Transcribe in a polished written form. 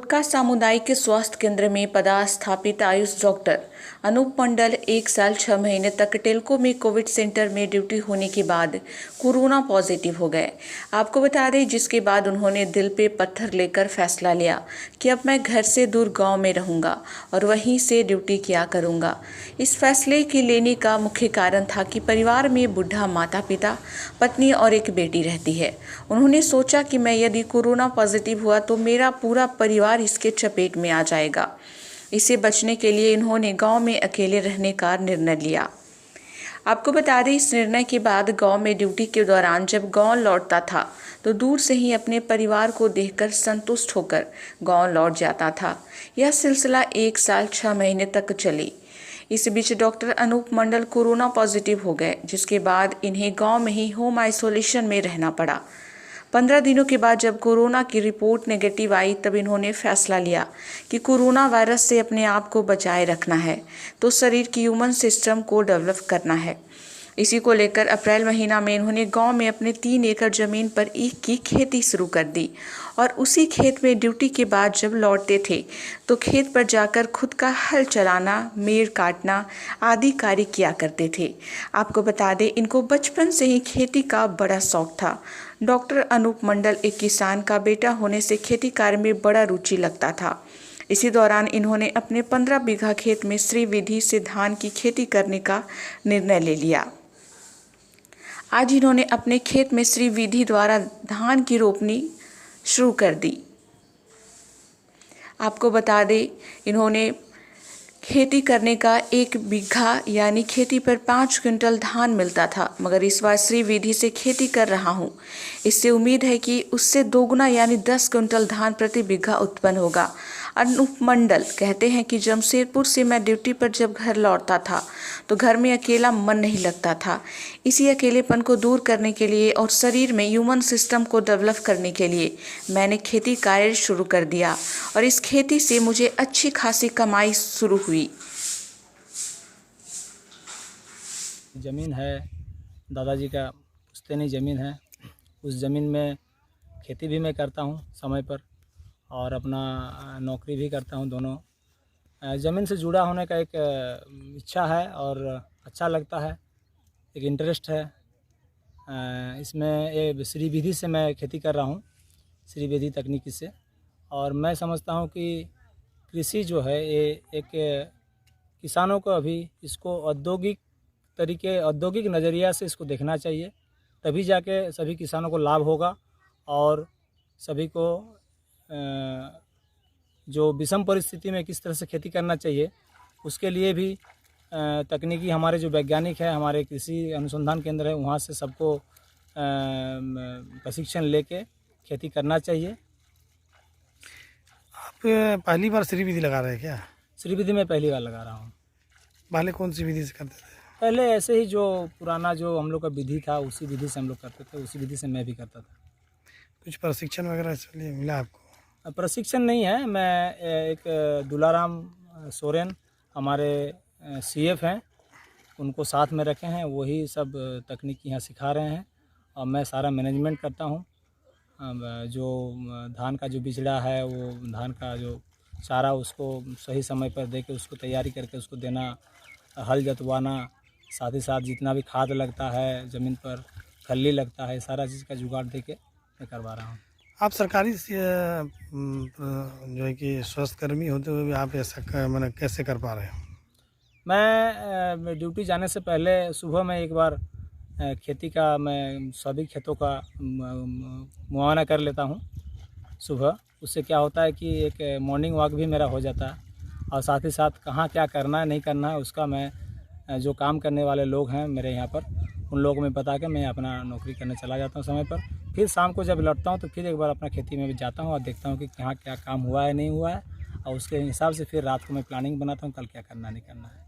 खुटका सामुदायिक स्वास्थ्य केंद्र में पदस्थापित आयुष डॉक्टर अनूप मंडल 1 साल 6 महीने तक टेल्को में कोविड सेंटर में ड्यूटी होने के बाद कोरोना पॉजिटिव हो गए। आपको बता दें, जिसके बाद उन्होंने दिल पे पत्थर लेकर फैसला लिया कि अब मैं घर से दूर गांव में रहूंगा और वहीं से ड्यूटी किया करूंगा। इस फैसले के लेने का मुख्य कारण था कि परिवार में बुढ़ा माता पिता, पत्नी और एक बेटी रहती है। उन्होंने सोचा कि मैं यदि कोरोना पॉजिटिव हुआ तो मेरा पूरा परिवार इसके चपेट में आ जाएगा। इससे बचने के लिए इन्होंने गांव में अकेले रहने का निर्णय लिया। आपको बता दें, इस निर्णय के बाद गांव में ड्यूटी के दौरान जब गांव लौटता था तो दूर से ही अपने परिवार को देखकर संतुष्ट होकर गांव लौट जाता था। यह सिलसिला 1 साल 6 महीने तक चली। इस बीच डॉक्टर अनूप मंडल कोरोना पॉजिटिव हो गए, जिसके बाद इन्हें गांव में ही होम आइसोलेशन में रहना पड़ा। 15 दिनों के बाद जब कोरोना की रिपोर्ट नेगेटिव आई, तब इन्होंने फैसला लिया कि कोरोना वायरस से अपने आप को बचाए रखना है तो शरीर की ह्यूमन सिस्टम को डेवलप करना है। इसी को लेकर अप्रैल महीना में इन्होंने गांव में अपने 3 एकड़ जमीन पर ईख की खेती शुरू कर दी और उसी खेत में ड्यूटी के बाद जब लौटते थे तो खेत पर जाकर खुद का हल चलाना, मेड़ काटना आदि कार्य किया करते थे। आपको बता दें, इनको बचपन से ही खेती का बड़ा शौक था। डॉक्टर अनूप मंडल एक किसान का बेटा होने से खेती कार्य में बड़ा रुचि लगता था। इसी दौरान इन्होंने अपने 15 बीघा खेत में श्री विधि से धान की खेती करने का निर्णय ले लिया। आज इन्होंने अपने खेत में श्री विधि द्वारा धान की रोपनी शुरू कर दी। आपको बता दें, इन्होंने खेती करने का 1 बीघा यानी खेती पर 5 क्विंटल धान मिलता था, मगर इस बार श्री विधि से खेती कर रहा हूँ। इससे उम्मीद है कि उससे दोगुना यानी 10 क्विंटल धान प्रति बीघा उत्पन्न होगा। अनूप मंडल कहते हैं कि जमशेदपुर से मैं ड्यूटी पर जब घर लौटता था तो घर में अकेला मन नहीं लगता था। इसी अकेलेपन को दूर करने के लिए और शरीर में ह्यूमन सिस्टम को डेवलप करने के लिए मैंने खेती कार्य शुरू कर दिया और इस खेती से मुझे अच्छी खासी कमाई शुरू हुई। ज़मीन है, दादाजी का पुश्तैनी ज़मीन है। उस ज़मीन में खेती भी मैं करता हूँ समय पर और अपना नौकरी भी करता हूँ। दोनों ज़मीन से जुड़ा होने का एक इच्छा है और अच्छा लगता है, एक इंटरेस्ट है इसमें। ये श्री विधि से मैं खेती कर रहा हूँ, श्री विधि तकनीकी से। और मैं समझता हूँ कि कृषि जो है ये एक किसानों को अभी इसको औद्योगिक नज़रिया से इसको देखना चाहिए, तभी जाके सभी किसानों को लाभ होगा और सभी को जो विषम परिस्थिति में किस तरह से खेती करना चाहिए उसके लिए भी तकनीकी हमारे जो वैज्ञानिक है, हमारे कृषि अनुसंधान केंद्र है, वहाँ से सबको प्रशिक्षण लेके खेती करना चाहिए। आप पहली बार श्री विधि लगा रहे हैं क्या? श्री विधि में पहली बार लगा रहा हूँ। पहले कौन सी विधि से करते थे? पहले ऐसे ही जो पुराना जो हम लोग का विधि था उसी विधि से हम लोग करते थे, उसी विधि से मैं भी करता था। कुछ प्रशिक्षण वगैरह इसलिए मिला आपको? प्रशिक्षण नहीं है, मैं एक दुलाराम सोरेन हमारे CF हैं, उनको साथ में रखे हैं, वही सब तकनीक यहाँ सिखा रहे हैं और मैं सारा मैनेजमेंट करता हूँ। जो धान का जो बिचड़ा है, वो धान का जो चारा उसको सही समय पर दे के उसको तैयारी करके उसको देना, हल जोतवाना, साथ ही साथ जितना भी खाद लगता है ज़मीन पर, खल्ली लगता है, सारा चीज़ का जुगाड़ दे के मैं करवा रहा हूँ। आप सरकारी जो है कि स्वास्थ्यकर्मी होते हुए भी आप ऐसा मैंने कैसे कर पा रहे हैं? मैं ड्यूटी जाने से पहले सुबह में एक बार खेती का मैं सभी खेतों का मुआयना कर लेता हूँ सुबह। उससे क्या होता है कि एक मॉर्निंग वॉक भी मेरा हो जाता है और साथ ही साथ कहाँ क्या करना है नहीं करना है उसका मैं जो काम करने वाले लोग हैं मेरे यहाँ पर, उन लोगों में बता के मैं अपना नौकरी करने चला जाता हूँ समय पर। फिर शाम को जब लौटता हूँ तो फिर एक बार अपना खेती में भी जाता हूँ और देखता हूँ कि कहाँ क्या काम हुआ है नहीं हुआ है, और उसके हिसाब से फिर रात को मैं प्लानिंग बनाता हूँ कल क्या करना नहीं करना है।